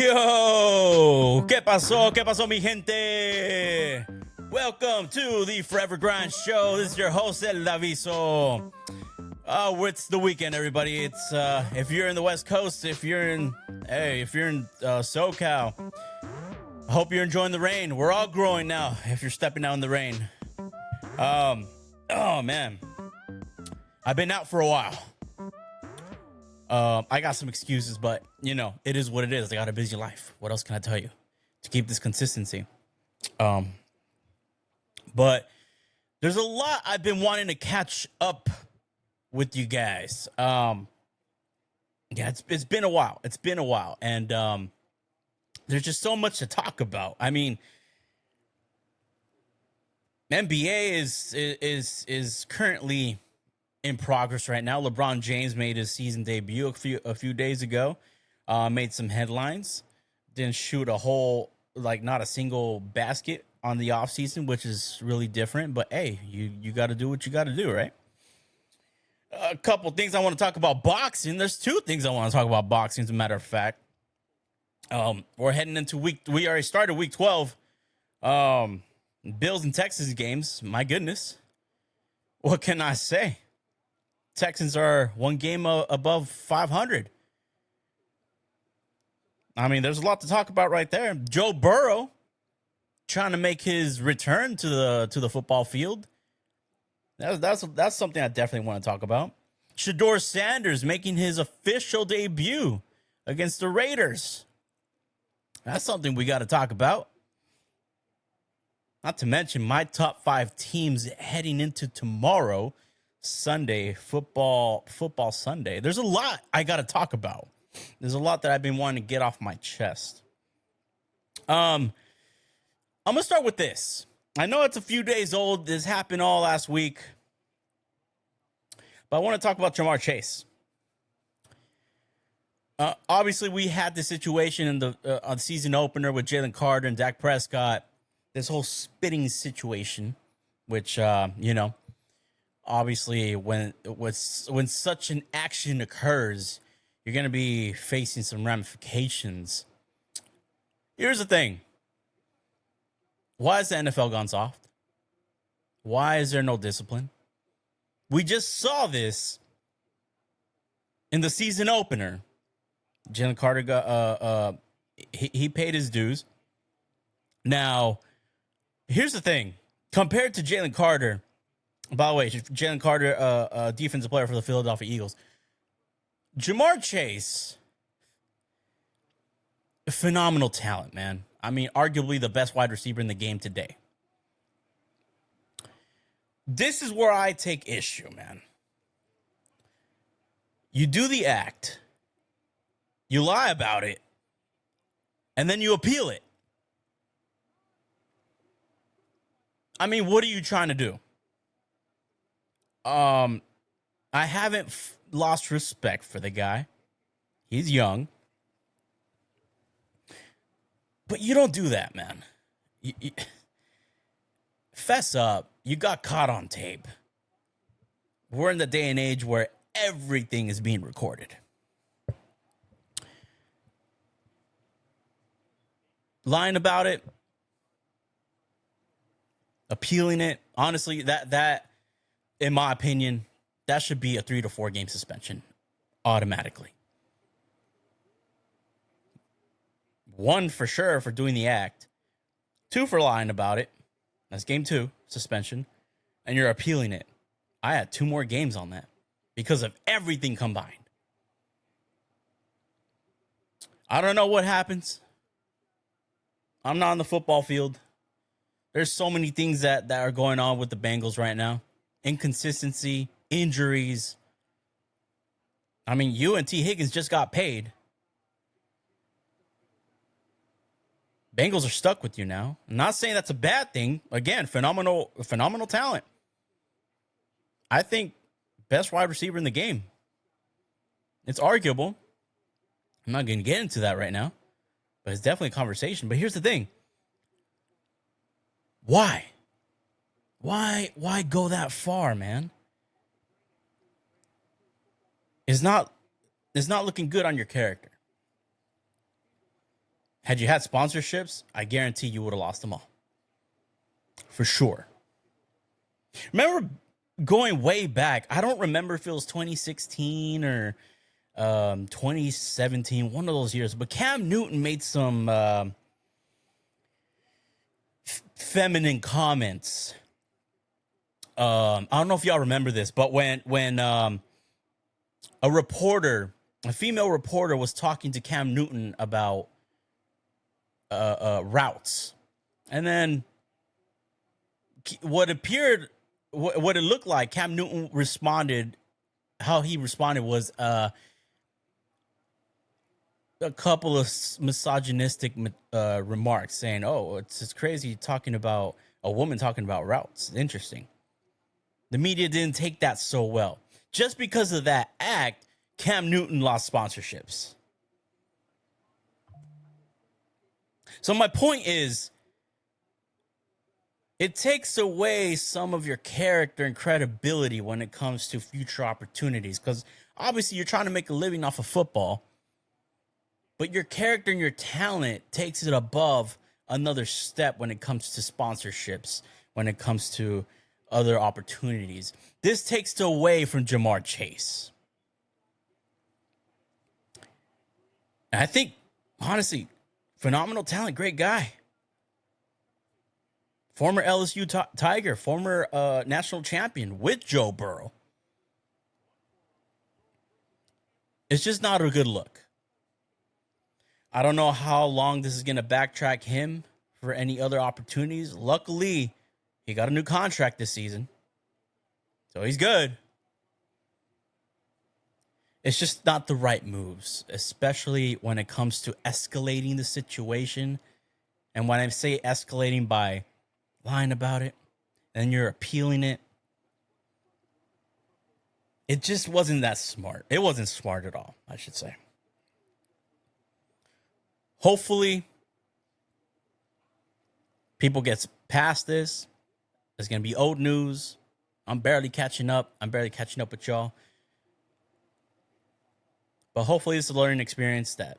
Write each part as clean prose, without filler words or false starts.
Yo, ¿qué pasó? ¿Qué pasó, mi gente? Welcome to the Forever Grind Show. This is your host, El Daviso. It's the weekend, everybody. It's if you're in the West Coast, if you're in SoCal, I hope you're enjoying the rain. We're all growing now. If you're stepping out in the rain, oh man, I've been out for a while. I got some excuses, but you know, it is what it is. I got a busy life. What else can I tell you to keep this consistency? But there's a lot I've been wanting to catch up with you guys. Yeah, it's been a while. It's been a while, and there's just so much to talk about. I mean, NBA is currently in progress right now. LeBron James made his season debut a few days ago. Made some headlines. Didn't shoot not a single basket on the offseason, which is really different. But hey, you got to do what you got to do, right? A couple things I want to talk about boxing. There's two things I want to talk about boxing, as a matter of fact. We're heading into we already started week 12. Bills and Texans games. My goodness. What can I say? Texans are one game above 500. I mean, there's a lot to talk about right there. Joe Burrow trying to make his return to the football field. That's something I definitely want to talk about. Shedeur Sanders making his official debut against the Raiders. That's something we got to talk about. Not to mention my top 5 teams heading into tomorrow, Sunday, football Sunday. There's a lot I got to talk about. There's a lot that I've been wanting to get off my chest. I'm going to start with this. I know it's a few days old. This happened all last week. But I want to talk about Jamar Chase. Obviously, we had the situation in the season opener with Jalen Carter and Dak Prescott. This whole spitting situation, which, obviously when such an action occurs, you're going to be facing some ramifications. Here's the thing. Why has the NFL gone soft? Why is there no discipline? We just saw this in the season opener. Jalen Carter got he paid his dues. Now, here's the thing. Compared to Jalen Carter, by the way, Jalen Carter, defensive player for the Philadelphia Eagles. Jamar Chase, phenomenal talent, man. I mean, arguably the best wide receiver in the game today. This is where I take issue, man. You do the act, you lie about it, and then you appeal it. I mean, what are you trying to do? I haven't lost respect for the guy. He's young. But you don't do that, man. You fess up. You got caught on tape. We're in the day and age where everything is being recorded. Lying about it. Appealing it. Honestly, that in my opinion, that should be a 3 to 4 game suspension automatically. 1 for sure for doing the act. 2 for lying about it. That's game 2, suspension. And you're appealing it. I had 2 more games on that because of everything combined. I don't know what happens. I'm not on the football field. There's so many things that are going on with the Bengals right now. Inconsistency, injuries. I mean, you and T. Higgins just got paid. Bengals are stuck with you now. I'm not saying that's a bad thing. Again, phenomenal talent. I think best wide receiver in the game. It's arguable. I'm not going to get into that right now, but it's definitely a conversation. But here's the thing. Why? Why go that far, man? It's not looking good on your character. Had you had sponsorships, I guarantee you would have lost them all. For sure. Remember going way back, I don't remember if it was 2016 or 2017, one of those years, but Cam Newton made some feminine comments. I don't know if y'all remember this, but when a female reporter was talking to Cam Newton about routes, and then what it looked like, Cam Newton responded. How he responded was a couple of misogynistic remarks, saying, "Oh, it's crazy talking about a woman talking about routes." Interesting. The media didn't take that so well. Just because of that act, Cam Newton lost sponsorships. So my point is, it takes away some of your character and credibility when it comes to future opportunities, because obviously you're trying to make a living off of football, but your character and your talent takes it above another step when it comes to sponsorships, when it comes to other opportunities. This takes away from Jamar Chase. And I think, honestly, phenomenal talent, great guy. Former LSU Tiger, former national champion with Joe Burrow. It's just not a good look. I don't know how long this is going to backtrack him for any other opportunities. Luckily, he got a new contract this season, so he's good. It's just not the right moves, especially when it comes to escalating the situation. And when I say escalating by lying about it, and you're appealing it, it just wasn't that smart. It wasn't smart at all, I should say. Hopefully, people get past this. It's going to be old news. I'm barely catching up with y'all. But hopefully it's a learning experience that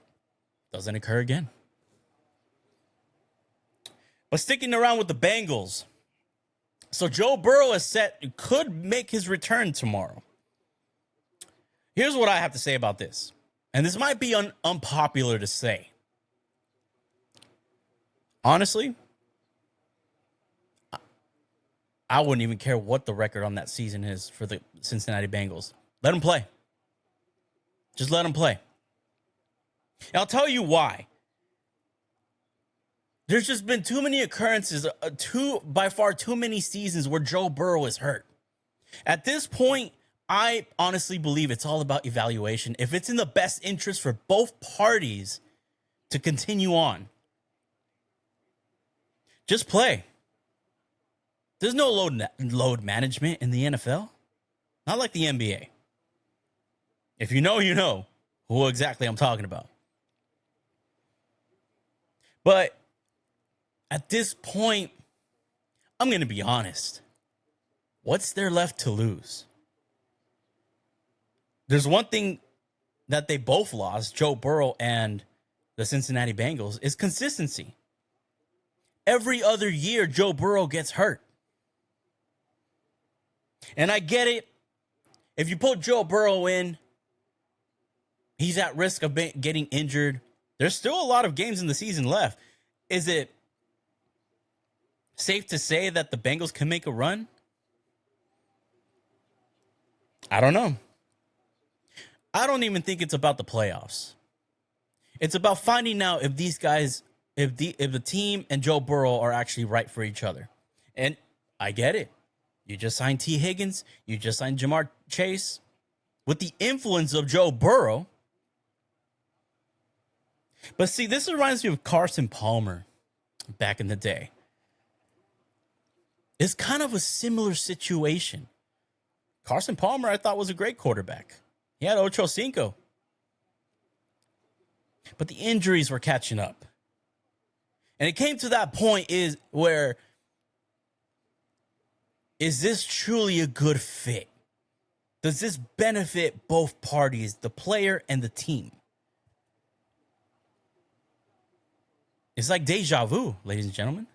doesn't occur again. But sticking around with the Bengals. So Joe Burrow could make his return tomorrow. Here's what I have to say about this. And this might be unpopular to say. Honestly, I wouldn't even care what the record on that season is for the Cincinnati Bengals. Let them play. Just let them play. And I'll tell you why. There's just been too many occurrences, by far too many seasons where Joe Burrow is hurt. At this point, I honestly believe it's all about evaluation. If it's in the best interest for both parties to continue on, just play. There's no load management in the NFL. Not like the NBA. If you know who exactly I'm talking about. But at this point, I'm going to be honest. What's there left to lose? There's one thing that they both lost, Joe Burrow and the Cincinnati Bengals, is consistency. Every other year, Joe Burrow gets hurt. And I get it. If you put Joe Burrow in, he's at risk of getting injured. There's still a lot of games in the season left. Is it safe to say that the Bengals can make a run? I don't know. I don't even think it's about the playoffs. It's about finding out if these guys, if the team and Joe Burrow are actually right for each other. And I get it. You just signed T. Higgins. You just signed Jamar Chase. With the influence of Joe Burrow. But see, this reminds me of Carson Palmer back in the day. It's kind of a similar situation. Carson Palmer, I thought, was a great quarterback. He had Ocho Cinco. But the injuries were catching up. And it came to that point is this truly a good fit? Does this benefit both parties, the player and the team? It's like deja vu, ladies and gentlemen.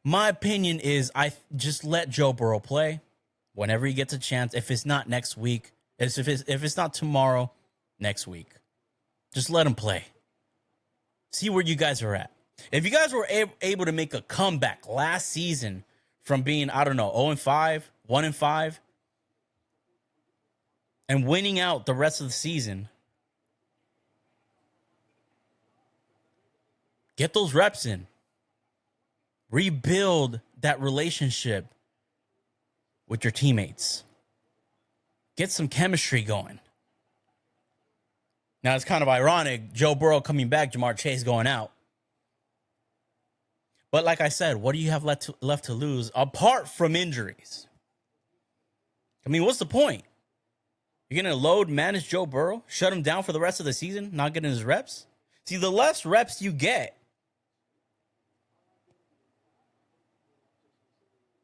My opinion is I just let Joe Burrow play whenever he gets a chance. If it's not next week, if it's not tomorrow, next week, just let him play. See where you guys are at. If you guys were able to make a comeback last season from being, I don't know, 0-5, 1-5, and winning out the rest of the season, get those reps in. Rebuild that relationship with your teammates. Get some chemistry going. Now, it's kind of ironic. Joe Burrow coming back, Jamar Chase going out. But like I said, what do you have left to lose apart from injuries? I mean, what's the point? You're going to load manage Joe Burrow, shut him down for the rest of the season, not getting his reps? See, the less reps you get,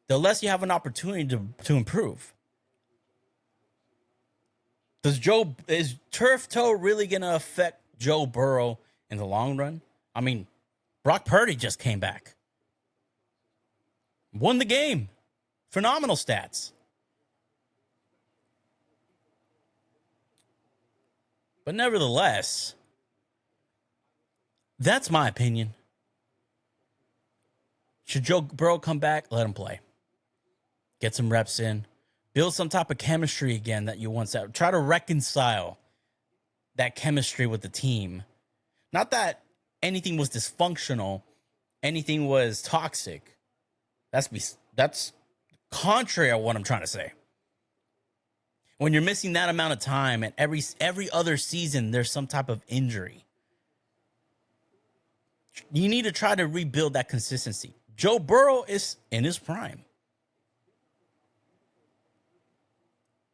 the less you have an opportunity to improve. Is turf toe really going to affect Joe Burrow in the long run? I mean, Brock Purdy just came back. Won the game. Phenomenal stats. But nevertheless, that's my opinion. Should Joe Burrow come back? Let him play. Get some reps in. Build some type of chemistry again that you once had. Try to reconcile that chemistry with the team. Not that anything was dysfunctional, anything was toxic. That's contrary to what I'm trying to say. When you're missing that amount of time and every other season there's some type of injury, you need to try to rebuild that consistency. Joe Burrow is in his prime.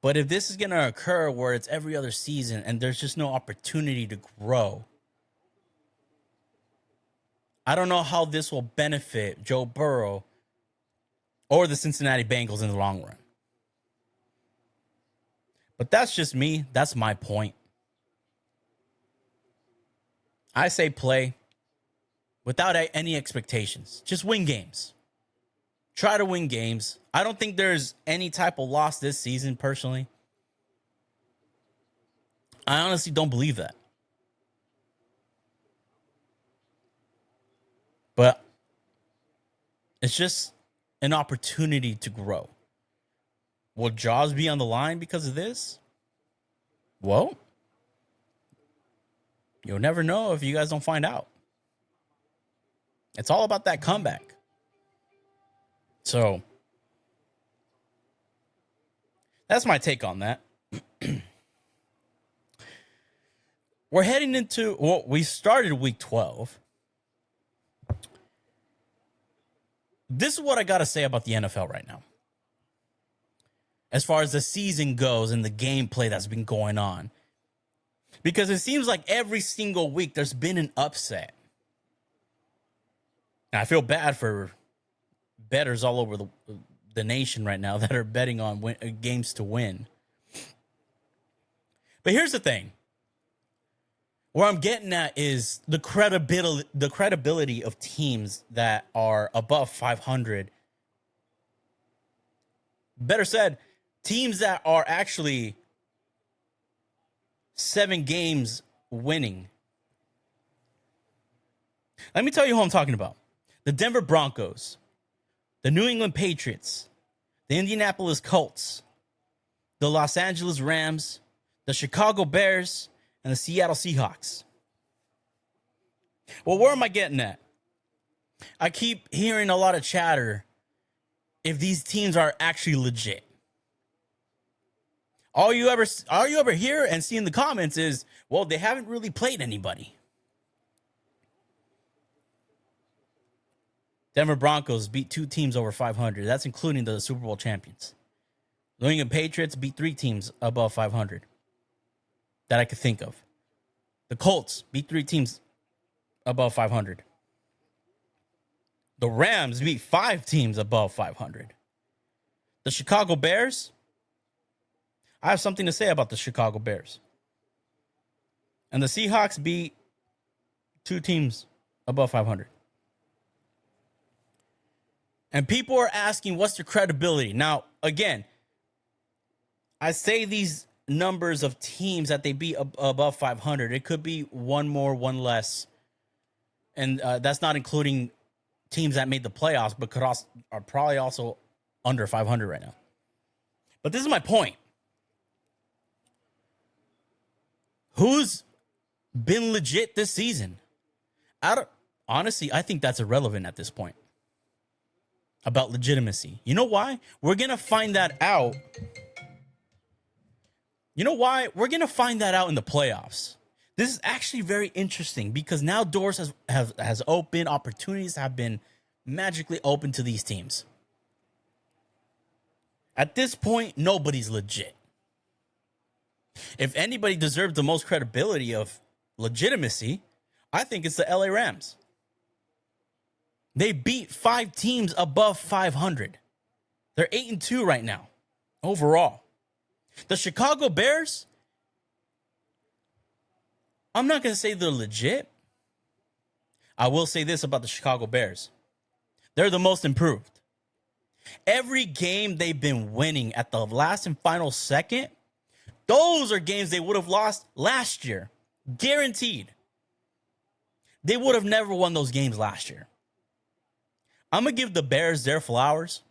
But if this is going to occur where it's every other season and there's just no opportunity to grow, I don't know how this will benefit Joe Burrow or the Cincinnati Bengals in the long run. But that's just me. That's my point. I say play without any expectations. Just win games. Try to win games. I don't think there's any type of loss this season, personally. I honestly don't believe that. But it's just an opportunity to grow. Will Jaws be on the line because of this? Well, you'll never know if you guys don't find out. It's all about that comeback. So, that's my take on that. We're heading into, well, we started week 12. This is what I got to say about the NFL right now. As far as the season goes and the gameplay that's been going on. Because it seems like every single week there's been an upset. And I feel bad for bettors all over the nation right now that are betting on games to win. But here's the thing. Where I'm getting at is the credibility of teams that are above 500. Better said, teams that are actually 7 games winning. Let me tell you who I'm talking about. The Denver Broncos, the New England Patriots, the Indianapolis Colts, the Los Angeles Rams, the Chicago Bears, and the Seattle Seahawks. Well, where am I getting at? I keep hearing a lot of chatter if these teams are actually legit. All you ever hear and see in the comments is, well, they haven't really played anybody. Denver Broncos beat 2 teams over 500. That's including the Super Bowl champions. New England Patriots beat 3 teams above 500 that I could think of. The Colts beat 3 teams above 500. The Rams beat 5 teams above 500. The Chicago Bears, I have something to say about the Chicago Bears. And the Seahawks beat 2 teams above 500. And people are asking, what's the credibility? Now, again, I say these numbers of teams that they beat above 500. It could be one more, one less. And that's not including teams that made the playoffs, but are probably also under 500 right now. But this is my point. Who's been legit this season? Honestly, I think that's irrelevant at this point. About legitimacy. You know why? We're going to find that out. You know why? We're going to find that out in the playoffs. This is actually very interesting because now doors has opened. Opportunities have been magically open to these teams. At this point, nobody's legit. If anybody deserves the most credibility of legitimacy, I think it's the LA Rams. They beat 5 teams above 500. They're 8-2 right now, overall. The Chicago Bears, I'm not going to say they're legit. I will say this about the Chicago Bears. They're the most improved. Every game they've been winning at the last and final second, those are games they would have lost last year. Guaranteed. They would have never won those games last year. I'm going to give the Bears their flowers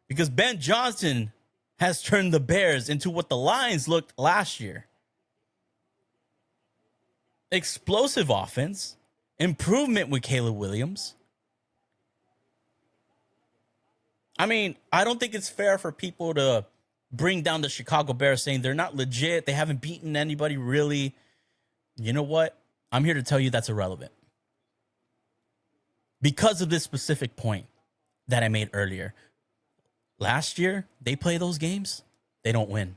because Ben Johnson has turned the Bears into what the Lions looked last year. Explosive offense, improvement with Caleb Williams. I mean, I don't think it's fair for people to bring down the Chicago Bears saying they're not legit. They haven't beaten anybody really. You know what? I'm here to tell you that's irrelevant. Because of this specific point that I made earlier. Last year, they play those games, they don't win.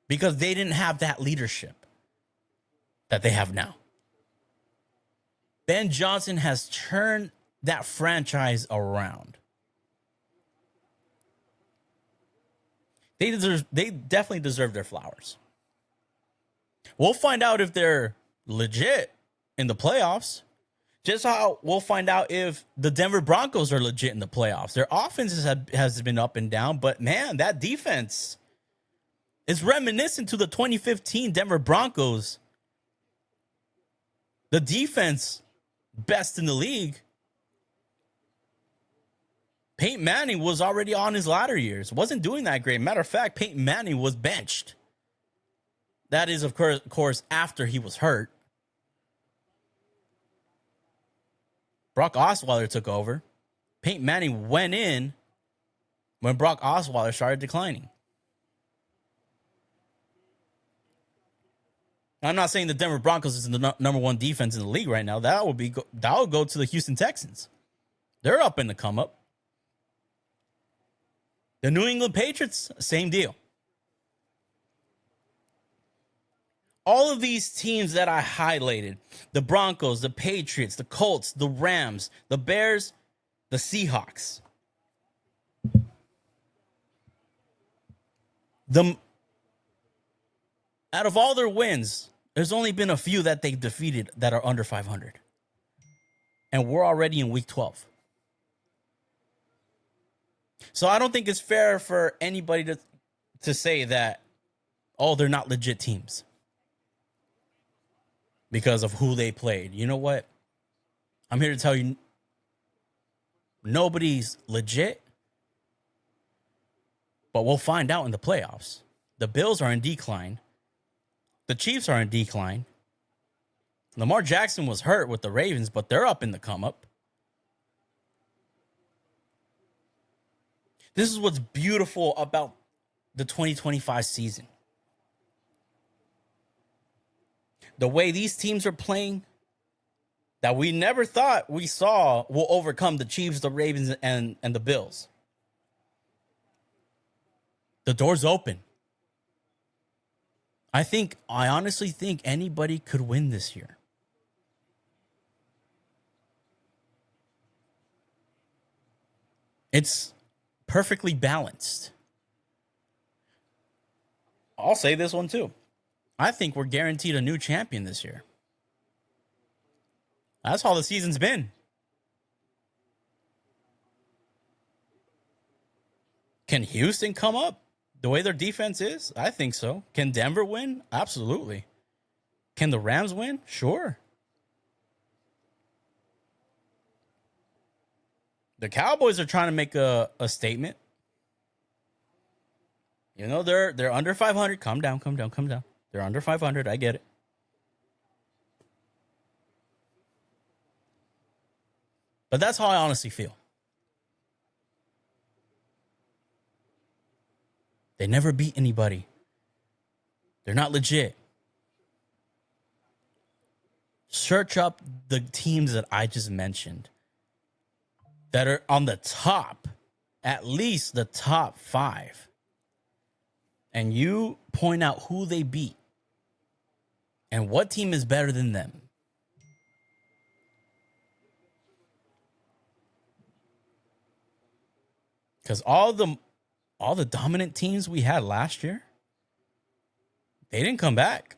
Because they didn't have that leadership that they have now. Ben Johnson has turned that franchise around. They definitely deserve their flowers. We'll find out if they're legit in the playoffs. Just how we'll find out if the Denver Broncos are legit in the playoffs. Their offense has been up and down, but man, that defense is reminiscent to the 2015 Denver Broncos. The defense, best in the league. Peyton Manning was already on his latter years. Wasn't doing that great. Matter of fact, Peyton Manning was benched. That is, of course, after he was hurt. Brock Osweiler took over. Peyton Manning went in when Brock Osweiler started declining. I'm not saying the Denver Broncos is the number one defense in the league right now. That would go to the Houston Texans. They're up in the come up. The New England Patriots, same deal. All of these teams that I highlighted, the Broncos, the Patriots, the Colts, the Rams, the Bears, the Seahawks. Out of all their wins, there's only been a few that they defeated that are under 500. And we're already in week 12. So I don't think it's fair for anybody to say that, oh, they're not legit teams because of who they played. You know what? I'm here to tell you, nobody's legit, but we'll find out in the playoffs. The Bills are in decline. The Chiefs are in decline. Lamar Jackson was hurt with the Ravens, but they're up in the come up. This is what's beautiful about the 2025 season. The way these teams are playing that we never thought we saw will overcome the Chiefs, the Ravens, and the Bills. The door's open. I honestly think anybody could win this year. It's perfectly balanced. I'll say this one too. I think we're guaranteed a new champion this year. That's all the season's been. Can Houston come up the way their defense is? I think so. Can Denver win? Absolutely. Can the Rams win? Sure. The Cowboys are trying to make a statement. You know, they're under 500. Calm down, calm down, calm down. They're under 500. I get it. But that's how I honestly feel. They never beat anybody. They're not legit. Search up the teams that I just mentioned that are on the top, at least the top 5. And you point out who they beat and what team is better than them. Because all the dominant teams we had last year, they didn't come back.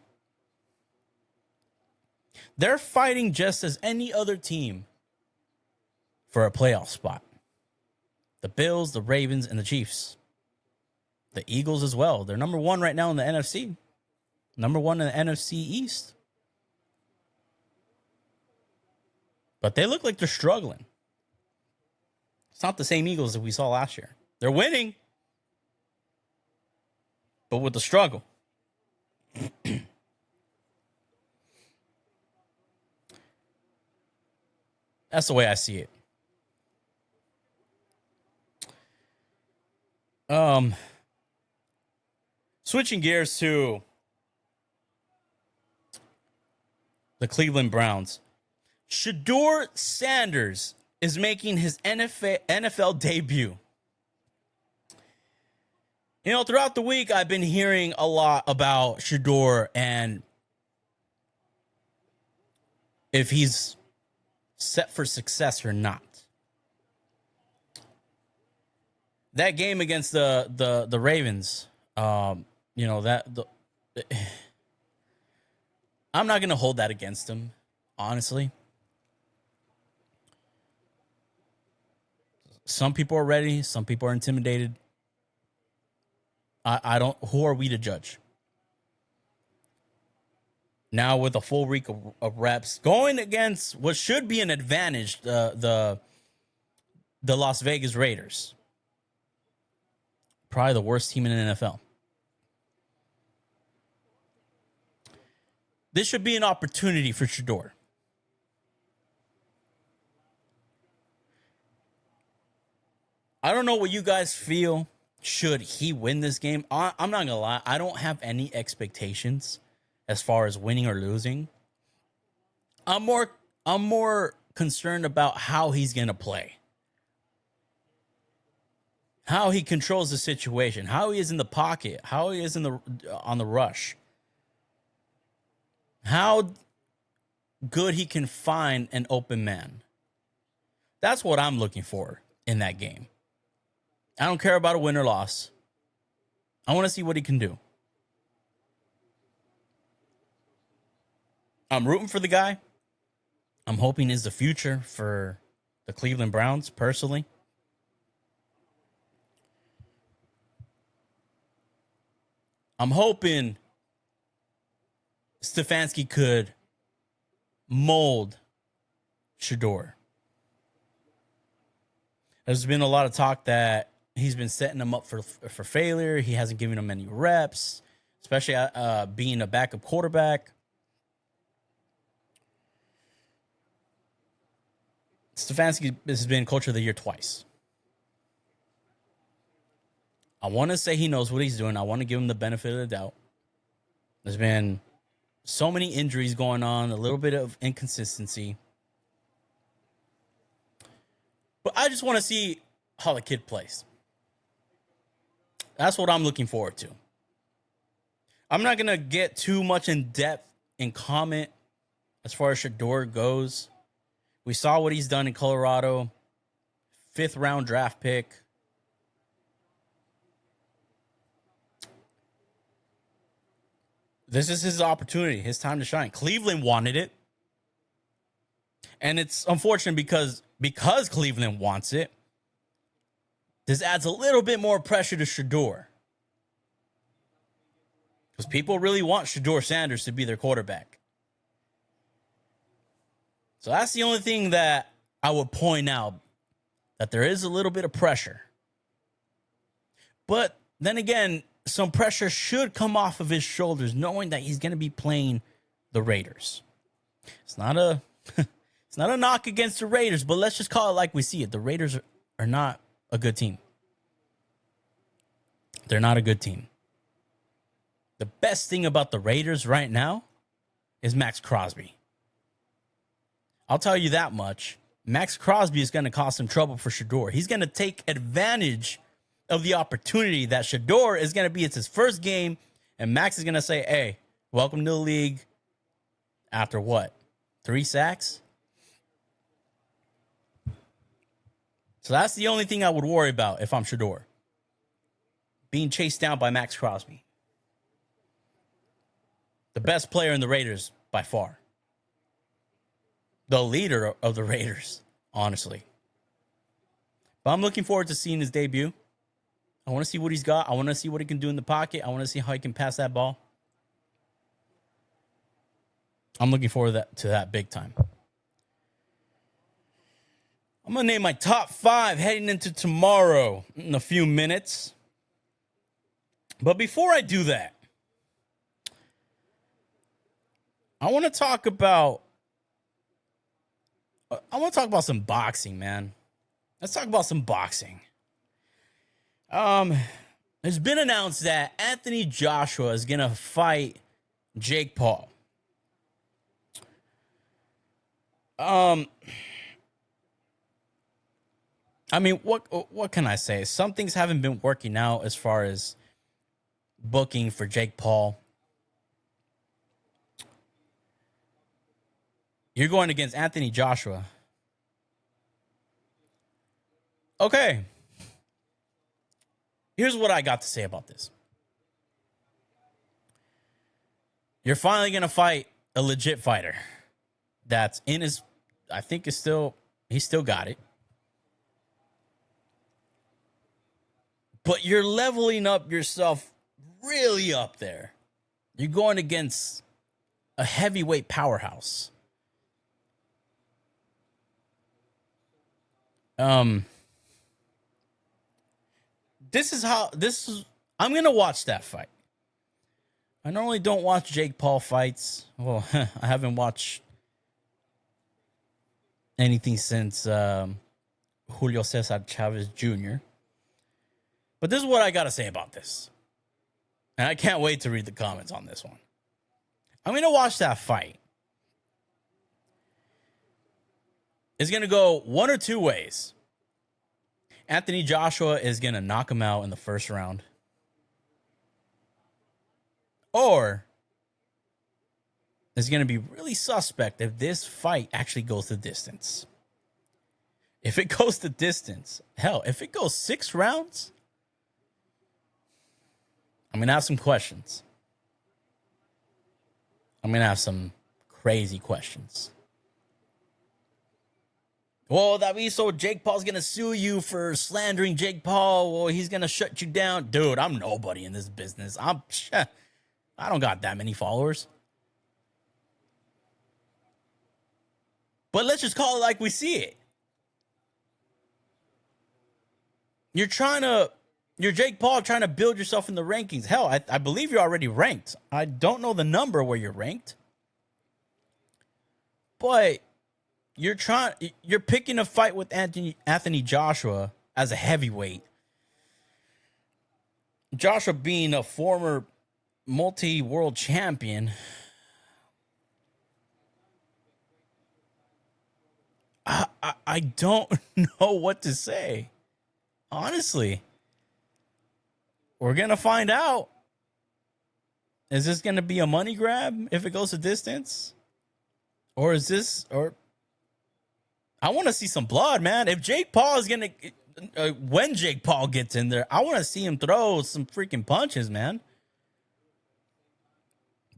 They're fighting just as any other team for a playoff spot. The Bills, the Ravens, and the Chiefs. The Eagles as well. They're number 1 right now in the NFC. Number 1 in the NFC East. But they look like they're struggling. It's not the same Eagles that we saw last year. They're winning, but with the struggle. That's the way I see it. Switching gears to the Cleveland Browns. Shedeur Sanders is making his NFL debut. You know, throughout the week, I've been hearing a lot about Shedeur and if he's set for success or not. That game against the Ravens, I'm not going to hold that against him, honestly. Some people are ready. Some people are intimidated. I don't. Who are we to judge? Now with a full week of reps, going against what should be an advantage, the Las Vegas Raiders, probably the worst team in the NFL. This should be an opportunity for Shedeur. I don't know what you guys feel. Should he win this game? I'm not gonna lie. I don't have any expectations as far as winning or losing. I'm more concerned about how he's gonna play, how he controls the situation, how he is in the pocket, how he is on the rush, how good he can find an open man. That's what I'm looking for in that game. I don't care about a win or loss. I want to see what he can do. I'm rooting for the guy. I'm hoping he's the future for the Cleveland Browns, personally. I'm hoping Stefanski could mold Shedeur. There's been a lot of talk that he's been setting him up for failure. He hasn't given him any reps, especially being a backup quarterback. Stefanski has been coach of the year twice. I want to say he knows what he's doing. I want to give him the benefit of the doubt. There's been so many injuries going on, a little bit of inconsistency. But I just want to see how the kid plays. That's what I'm looking forward to. I'm not going to get too much in depth and comment as far as Shedeur goes. We saw what he's done in Colorado. 5th round draft pick. This is his opportunity, his time to shine. Cleveland wanted it. And it's unfortunate because Cleveland wants it. This adds a little bit more pressure to Shedeur. Because people really want Shedeur Sanders to be their quarterback. So that's the only thing that I would point out, that there is a little bit of pressure. But then again, some pressure should come off of his shoulders, knowing that he's going to be playing the Raiders. It's not a knock against the Raiders, but let's just call it like we see it. The Raiders are not a good team. They're not a good team. The best thing about the Raiders right now is Max Crosby. I'll tell you that much. Max Crosby is going to cause some trouble for Shedeur. He's going to take advantage of the opportunity that Shedeur is going to be. It's his first game, and Max is going to say, hey, welcome to the league. After what? 3 sacks? So that's the only thing I would worry about if I'm Shedeur. Being chased down by Max Crosby. The best player in the Raiders by far. The leader of the Raiders, honestly. But I'm looking forward to seeing his debut. I want to see what he's got. I want to see what he can do in the pocket. I want to see how he can pass that ball. I'm looking forward to that big time. I'm going to name my top 5 heading into tomorrow in a few minutes. But before I do that, I want to talk about some boxing, man. Let's talk about some boxing. It's been announced that Anthony Joshua is going to fight Jake Paul. I mean, what can I say? Some things haven't been working out as far as booking for Jake Paul. You're going against Anthony Joshua. Okay. Here's what I got to say about this. You're finally going to fight a legit fighter that's in his, I think he's still got it. But you're leveling up yourself really up there. You're going against a heavyweight powerhouse. I'm going to watch that fight. I normally don't watch Jake Paul fights. Well, I haven't watched anything since Julio Cesar Chavez Jr. But this is what I got to say about this. And I can't wait to read the comments on this one. I'm going to watch that fight. It's going to go one or two ways. Anthony Joshua is going to knock him out in the first round. Or it's going to be really suspect if this fight actually goes the distance. If it goes the distance, hell, if it goes 6 rounds, I'm going to have some questions. I'm going to have some crazy questions. Well, David, so Jake Paul's going to sue you for slandering Jake Paul. Well, he's going to shut you down. Dude, I'm nobody in this business. I don't got that many followers. But let's just call it like we see it. You're Jake Paul trying to build yourself in the rankings. Hell, I believe you're already ranked. I don't know the number where you're ranked. But you're picking a fight with Anthony Joshua as a heavyweight. Joshua being a former multi-world champion. I don't know what to say. Honestly. We're going to find out. Is this going to be a money grab if it goes a distance? Or I want to see some blood, man. If Jake Paul is going to, when Jake Paul gets in there, I want to see him throw some freaking punches, man.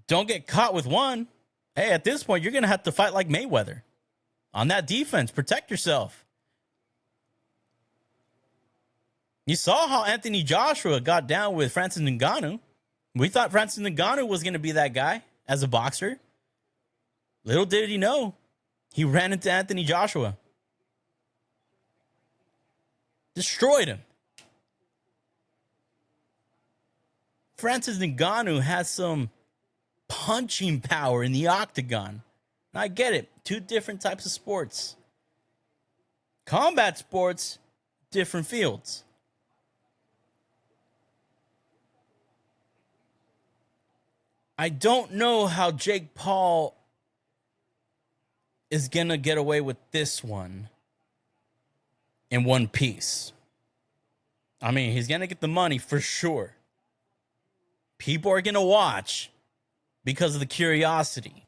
Don't get caught with one. Hey, at this point, you're going to have to fight like Mayweather. on that defense. Protect yourself. You saw how Anthony Joshua got down with Francis Ngannou. We thought Francis Ngannou was going to be that guy as a boxer. Little did he know, he ran into Anthony Joshua. Destroyed him. Francis Ngannou has some punching power in the octagon. And I get it. Two different types of sports. Combat sports, different fields. I don't know how Jake Paul is going to get away with this one in one piece. I mean, he's going to get the money for sure. People are going to watch because of the curiosity.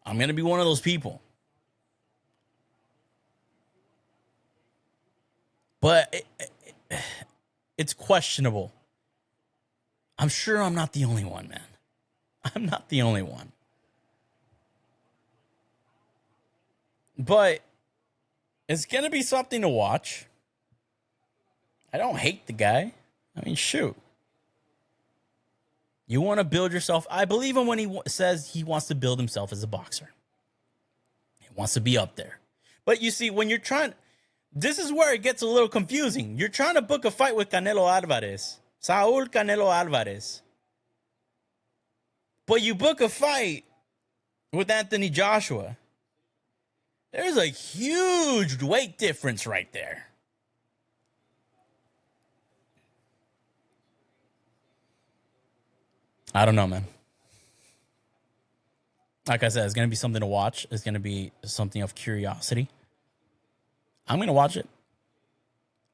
I'm going to be one of those people. But it's questionable. I'm sure I'm not the only one, man. I'm not the only one. But it's going to be something to watch. I don't hate the guy. I mean, shoot. You want to build yourself. I believe him when he says he wants to build himself as a boxer. He wants to be up there. But you see, when you're trying, this is where it gets a little confusing. You're trying to book a fight with Canelo Alvarez. Saul Canelo Alvarez. But you book a fight with Anthony Joshua. There's a huge weight difference right there. I don't know, man. Like I said, it's going to be something to watch. It's going to be something of curiosity. I'm going to watch it.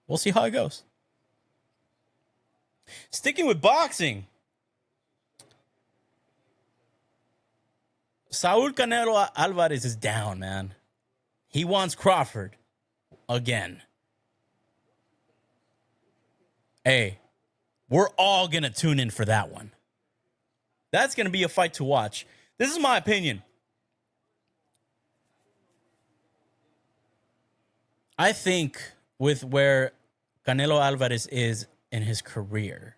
We'll see how it goes. Sticking with boxing. Saul Canelo Alvarez is down, man. He wants Crawford again. Hey, we're all going to tune in for that one. That's going to be a fight to watch. This is my opinion. I think with where Canelo Alvarez is in his career,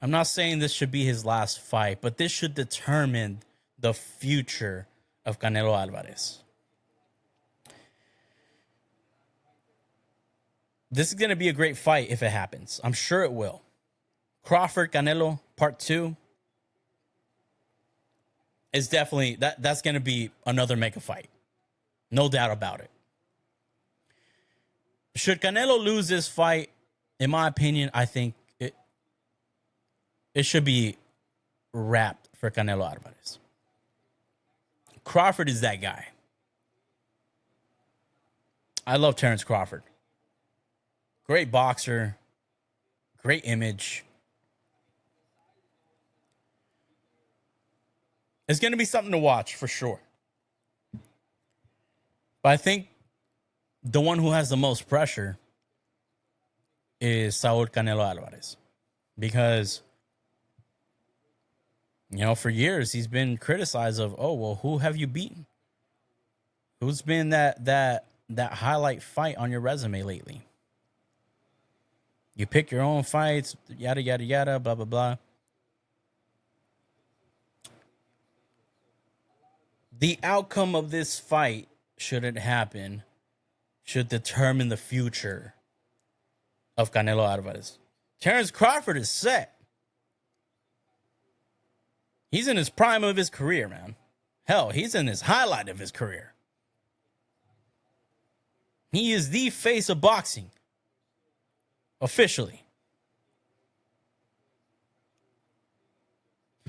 I'm not saying this should be his last fight, but this should determine the future of Canelo Alvarez. This is going to be a great fight if it happens. I'm sure it will. Crawford, Canelo, part 2 is definitely, that's going to be another mega fight. No doubt about it. Should Canelo lose this fight, in my opinion, I think it should be wrapped for Canelo Alvarez. Crawford is that guy. I love Terrence Crawford. Great boxer. Great image. It's going to be something to watch for sure. But I think the one who has the most pressure is Saul Canelo Alvarez. Because, you know, for years he's been criticized of, oh, well, who have you beaten? Who's been that highlight fight on your resume lately? You pick your own fights, yada, yada, yada, blah, blah, blah. The outcome of this fight, should it happen, should determine the future of Canelo Alvarez. Terrence Crawford is set. He's in his prime of his career, man. Hell, he's in his highlight of his career. He is the face of boxing. Officially.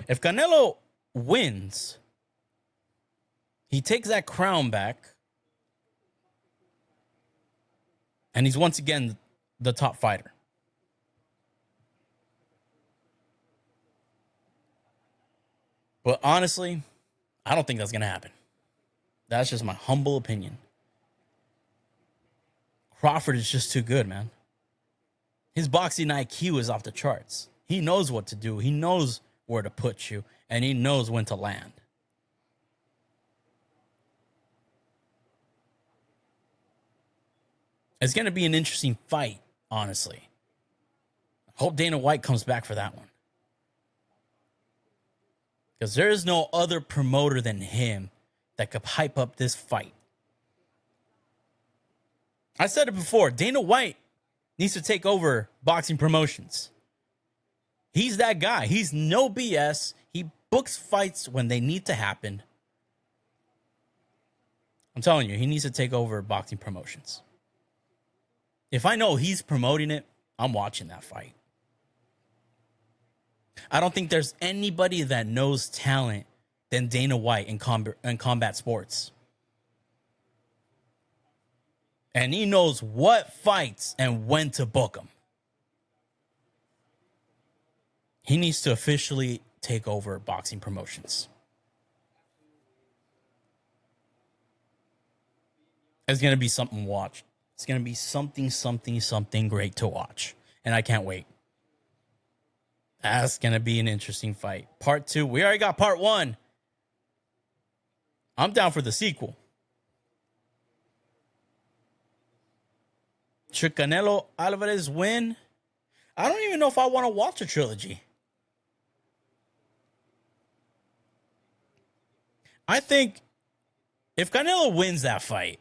If Canelo wins, he takes that crown back, and he's once again the top fighter. But honestly, I don't think that's going to happen. That's just my humble opinion. Crawford is just too good, man. His boxing IQ is off the charts. He knows what to do. He knows where to put you, and he knows when to land. It's going to be an interesting fight, honestly. Hope Dana White comes back for that one. Because there is no other promoter than him that could hype up this fight. I said it before, Dana White needs to take over boxing promotions. He's that guy. He's no BS. He books fights when they need to happen. I'm telling you, he needs to take over boxing promotions. If I know he's promoting it, I'm watching that fight. I don't think there's anybody that knows talent than Dana White in combat sports. And he knows what fights and when to book them. He needs to officially take over boxing promotions. It's going to be something to watch. It's going to be something great to watch. And I can't wait. That's going to be an interesting fight. Part 2. We already got part 1. I'm down for the sequel. Should Canelo Alvarez win? I don't even know if I want to watch a trilogy. I think if Canelo wins that fight,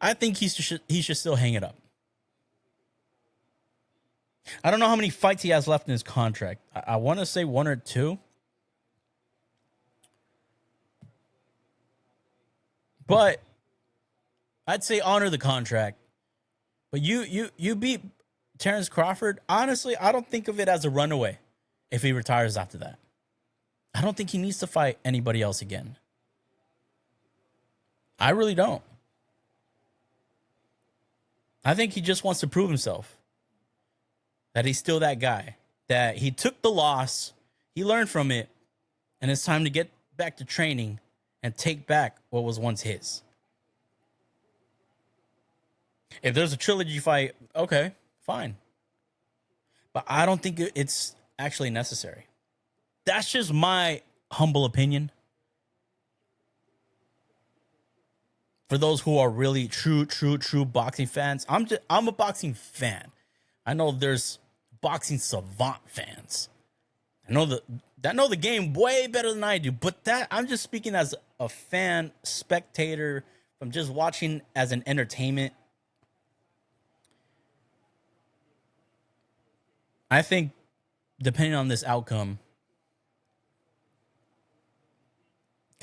I think he should still hang it up. I don't know how many fights he has left in his contract. I want to say 1 or 2. But I'd say honor the contract. But you beat Terrence Crawford. Honestly, I don't think of it as a runaway if he retires after that. I don't think he needs to fight anybody else again. I really don't. I think he just wants to prove himself. That he's still that guy. That he took the loss, he learned from it, and it's time to get back to training and take back what was once his. If there's a trilogy fight, okay, fine. But I don't think it's actually necessary. That's just my humble opinion. For those who are really true boxing fans, I'm a boxing fan. I know there's boxing savant fans. I know that know the game way better than I do, but that I'm just speaking as a fan, spectator, from just watching as an entertainment. I think depending on this outcome,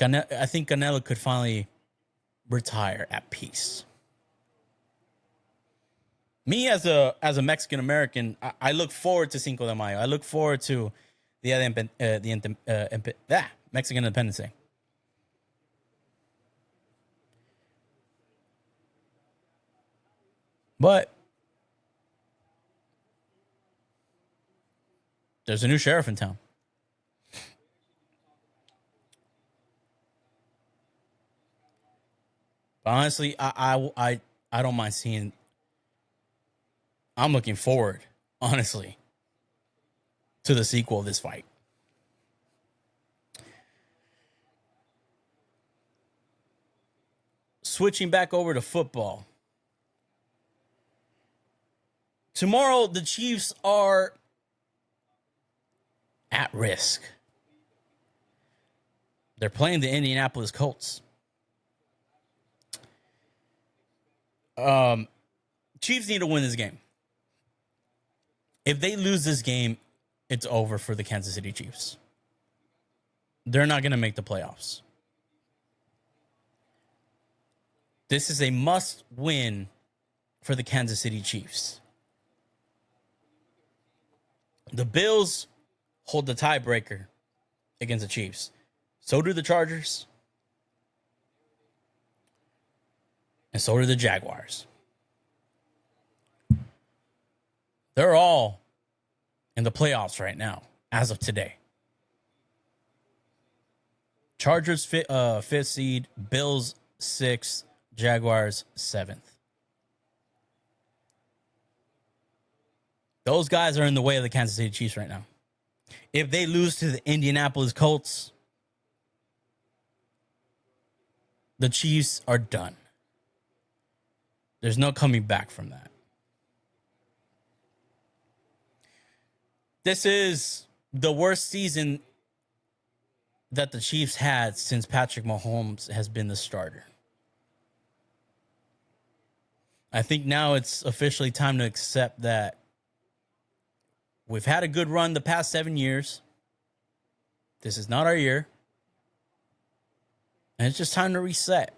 I think Canelo could finally retire at peace. Me as a Mexican American, I look forward to Cinco de Mayo. I look forward to the Mexican Independence Day. But there's a new sheriff in town. But honestly, I don't mind seeing. I'm looking forward, honestly, to the sequel of this fight. Switching back over to football. Tomorrow, the Chiefs are at risk. They're playing the Indianapolis Colts. Chiefs need to win this game. If they lose this game, it's over for the Kansas City Chiefs. They're not going to make the playoffs. This is a must win for the Kansas City Chiefs. The Bills hold the tiebreaker against the Chiefs. So do the Chargers. And so do the Jaguars. They're all in the playoffs right now, as of today. Chargers fifth seed, Bills 6th, Jaguars 7th. Those guys are in the way of the Kansas City Chiefs right now. If they lose to the Indianapolis Colts, the Chiefs are done. There's no coming back from that. This is the worst season that the Chiefs had since Patrick Mahomes has been the starter. I think now it's officially time to accept that we've had a good run the past 7 years. This is not our year. And it's just time to reset.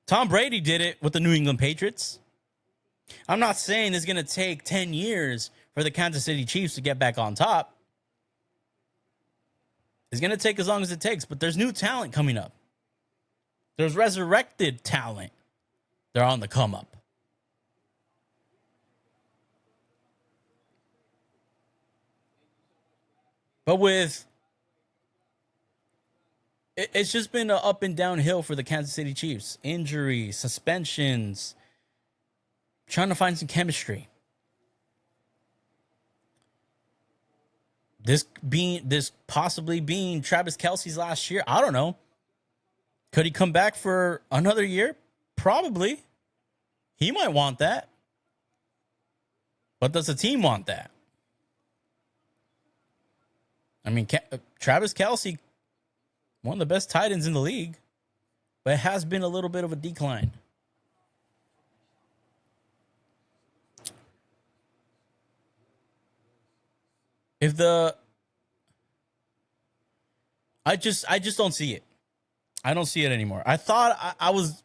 Tom Brady did it with the New England Patriots. I'm not saying it's going to take 10 years for the Kansas City Chiefs to get back on top. It's going to take as long as it takes, but there's new talent coming up. There's resurrected talent. They're on the come up. But it's just been an up and downhill for the Kansas City Chiefs. Injuries, suspensions, trying to find some chemistry. This possibly being Travis Kelce's last year. I don't know. Could he come back for another year? Probably. He might want that. But does the team want that? I mean, Travis Kelce, one of the best tight ends in the league, but it has been a little bit of a decline. I just don't see it. I don't see it anymore. I thought I was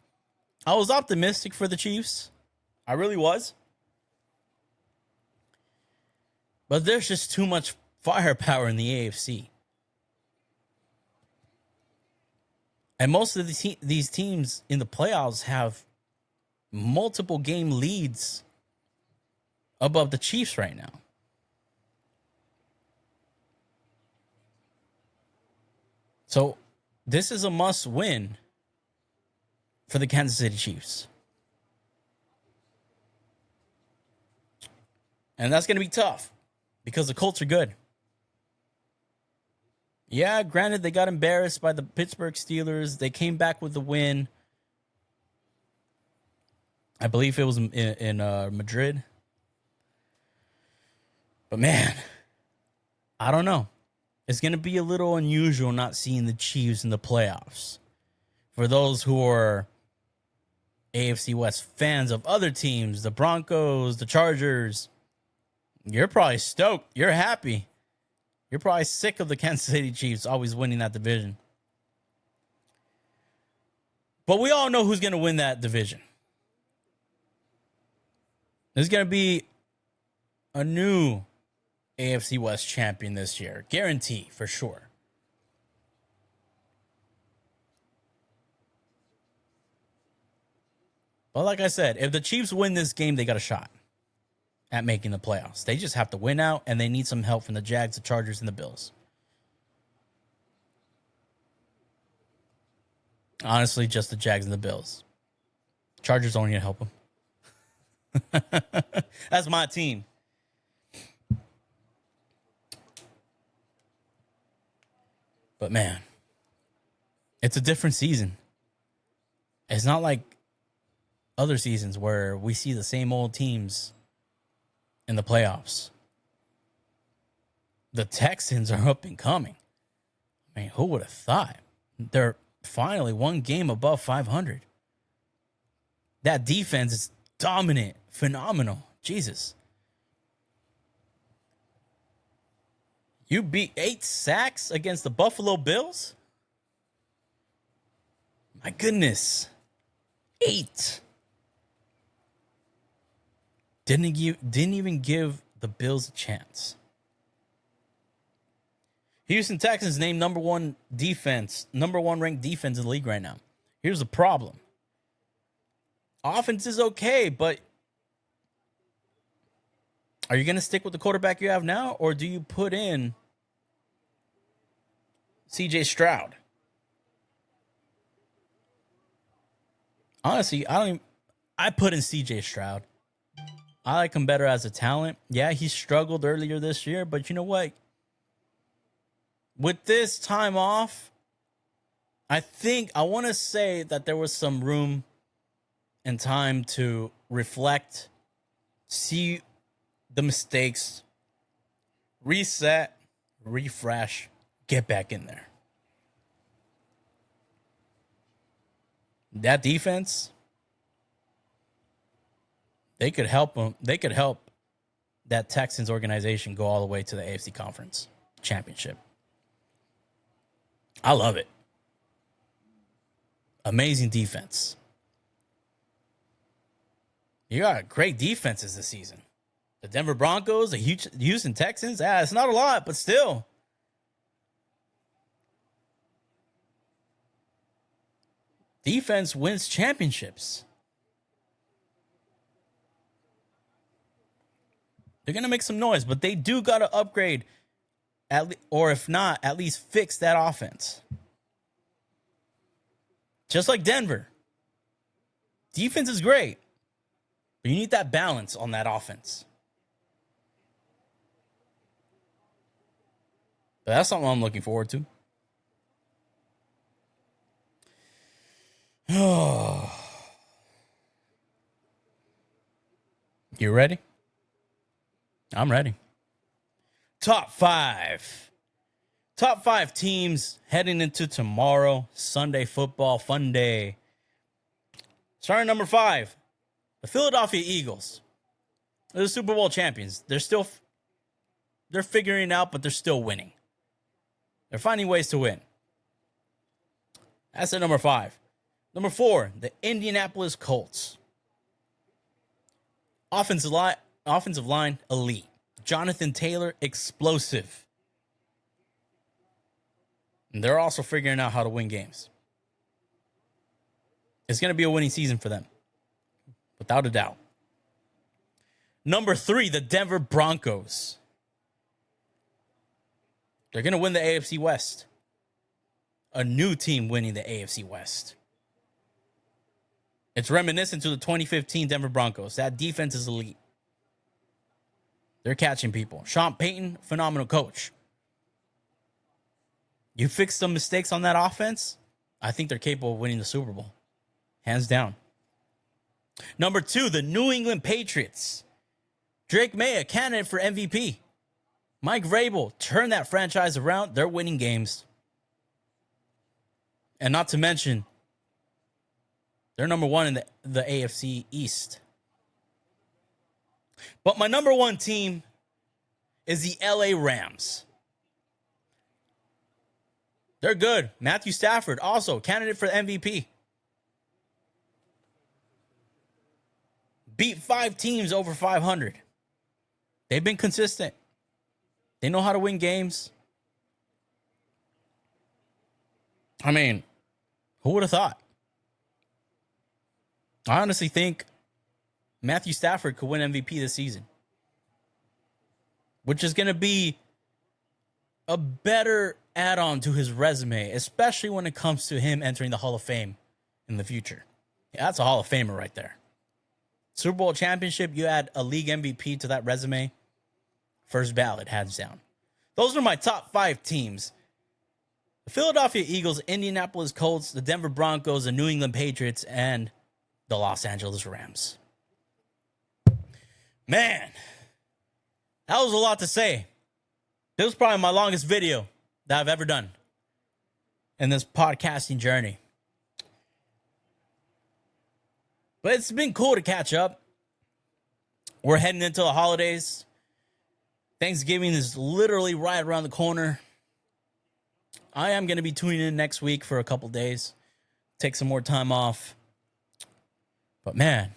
optimistic for the Chiefs. I really was. But there's just too much firepower in the AFC. And most of these teams in the playoffs have multiple game leads above the Chiefs right now. So this is a must win for the Kansas City Chiefs. And that's going to be tough because the Colts are good. Yeah, granted, they got embarrassed by the Pittsburgh Steelers. They came back with the win. I believe it was in Madrid. But man, I don't know. It's going to be a little unusual not seeing the Chiefs in the playoffs. For those who are AFC West fans of other teams, the Broncos, the Chargers, you're probably stoked. You're happy. You're probably sick of the Kansas City Chiefs always winning that division. But we all know who's going to win that division. There's going to be a new AFC West champion this year. Guarantee, for sure. But like I said, if the Chiefs win this game, they got a shot at making the playoffs. They just have to win out, and they need some help from the Jags, the Chargers, and the Bills. Honestly, just the Jags and the Bills. Chargers don't need to help them. That's my team. But man, it's a different season. It's not like other seasons where we see the same old teams in the playoffs. The Texans are up and coming. I mean, who would have thought? They're finally one game above 500. That defense is dominant, phenomenal. Jesus. You beat 8 sacks against the Buffalo Bills? My goodness. 8. Didn't even give the Bills a chance. Houston Texans named number one ranked defense in the league right now. Here's the problem. Offense is okay, but are you going to stick with the quarterback you have now, or do you put in CJ Stroud? Honestly, I put in CJ Stroud. I like him better as a talent. Yeah, he struggled earlier this year, but you know what? With this time off, I want to say that there was some room and time to reflect, see the mistakes, reset, refresh, get back in there. That defense, they could help them. They could help that Texans organization go all the way to the AFC Conference Championship. I love it. Amazing defense. You got great defenses this season. The Denver Broncos, the Houston Texans. It's not a lot, but still. Defense wins championships. They're going to make some noise, but they do got to upgrade, or if not, at least fix that offense. Just like Denver. Defense is great, but you need that balance on that offense. But that's something I'm looking forward to. You ready? I'm ready. Top 5. Top 5 teams heading into tomorrow. Sunday football, fun day. Starting number 5, the Philadelphia Eagles. They're the Super Bowl champions. They're figuring it out, but they're still winning. They're finding ways to win. That's at number 5. Number 4, the Indianapolis Colts. Offensive line, elite. Jonathan Taylor, explosive. And they're also figuring out how to win games. It's going to be a winning season for them, without a doubt. Number 3, the Denver Broncos. They're going to win the AFC West. A new team winning the AFC West. It's reminiscent to the 2015 Denver Broncos. That defense is elite. They're catching people. Sean Payton, phenomenal coach. You fix some mistakes on that offense, I think they're capable of winning the Super Bowl. Hands down. Number 2, the New England Patriots. Drake May, a candidate for MVP. Mike Vrabel turned that franchise around. They're winning games. And not to mention, they're number 1 in the AFC East. But my number 1 team is the LA Rams. They're good. Matthew Stafford, also candidate for the MVP. Beat 5 teams over 500. They've been consistent. They know how to win games. I mean, who would have thought? I honestly think Matthew Stafford could win MVP this season, which is going to be a better add-on to his resume, especially when it comes to him entering the Hall of Fame in the future. Yeah, that's a Hall of Famer right there. Super Bowl championship, you add a league MVP to that resume, first ballot, hands down. Those are my top 5 teams. The Philadelphia Eagles, Indianapolis Colts, the Denver Broncos, the New England Patriots, and the Los Angeles Rams. Man, that was a lot to say. This was probably my longest video that I've ever done in this podcasting journey. But it's been cool to catch up. We're heading into the holidays. Thanksgiving is literally right around the corner. I am going to be tuning in next week for a couple days. Take some more time off. But man,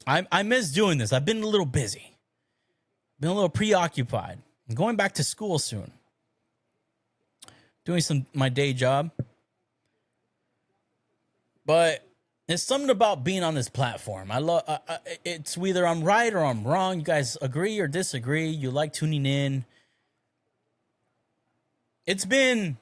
I miss doing this. I've been a little busy. Been a little preoccupied. I'm going back to school soon. Doing my day job. But there's something about being on this platform. It's either I'm right or I'm wrong. You guys agree or disagree. You like tuning in. It's been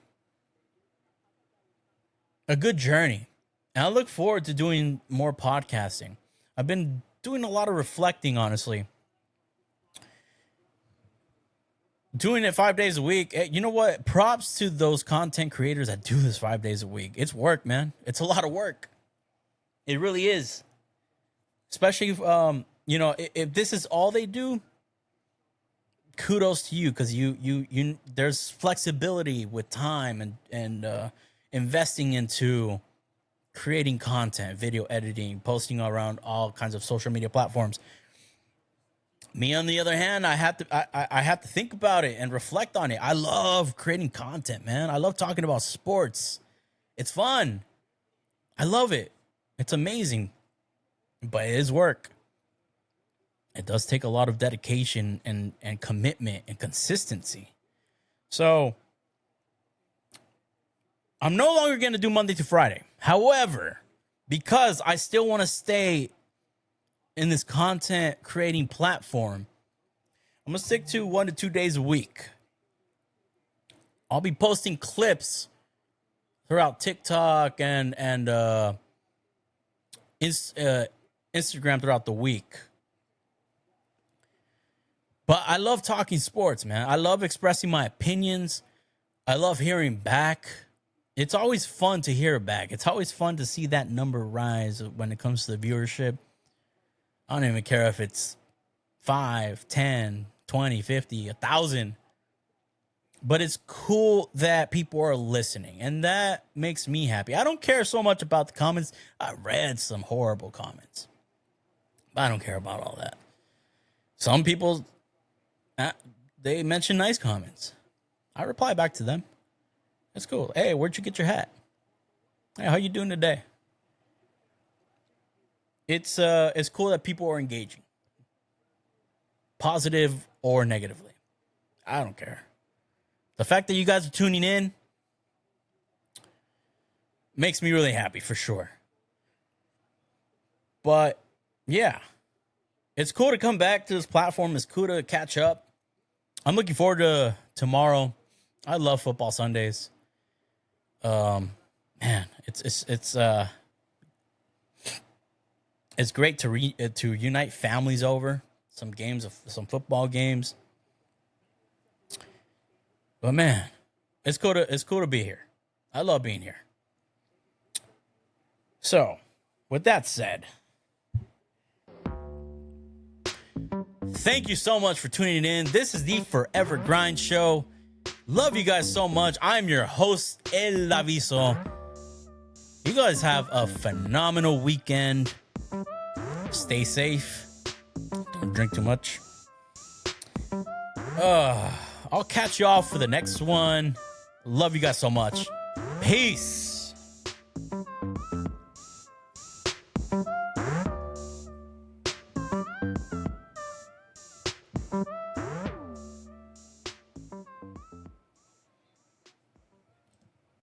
a good journey. And I look forward to doing more podcasting. I've been doing a lot of reflecting, honestly. Doing it 5 days a week. You know what? Props to those content creators that do this 5 days a week. It's work, man. It's a lot of work. It really is. Especially, if this is all they do, kudos to you, because you there's flexibility with time and investing into creating content, video editing, posting around all kinds of social media platforms. Me, on the other hand, I have to think about it and reflect on it. I love creating content, man. I love talking about sports. It's fun. I love it. It's amazing. But it is work. It does take a lot of dedication and commitment and consistency. So I'm no longer going to do Monday to Friday. However, because I still want to stay in this content creating platform, I'm going to stick to 1 to 2 days a week. I'll be posting clips throughout TikTok and Instagram throughout the week. But I love talking sports, man. I love expressing my opinions. I love hearing back. It's always fun to hear back. It's always fun to see that number rise when it comes to the viewership. I don't even care if it's 5, 10, 20, 50, 1,000. But it's cool that people are listening, and that makes me happy. I don't care so much about the comments. I read some horrible comments, but I don't care about all that. Some people, they mention nice comments. I reply back to them. It's cool. Hey, where'd you get your hat? Hey, how you doing today? It's cool that people are engaging, positive or negatively. I don't care. The fact that you guys are tuning in makes me really happy, for sure. But yeah, it's cool to come back to this platform. It's cool to catch up. I'm looking forward to tomorrow. I love football Sundays. Man, it's great to unite families over some football games. But man, it's cool to be here. I love being here. So, with that said, thank you so much for tuning in. This is the Forever Grind Show. Love you guys so much. I'm your host, El Aviso. You guys have a phenomenal weekend. Stay safe. Don't drink too much. I'll catch you all for the next one. Love you guys so much. Peace.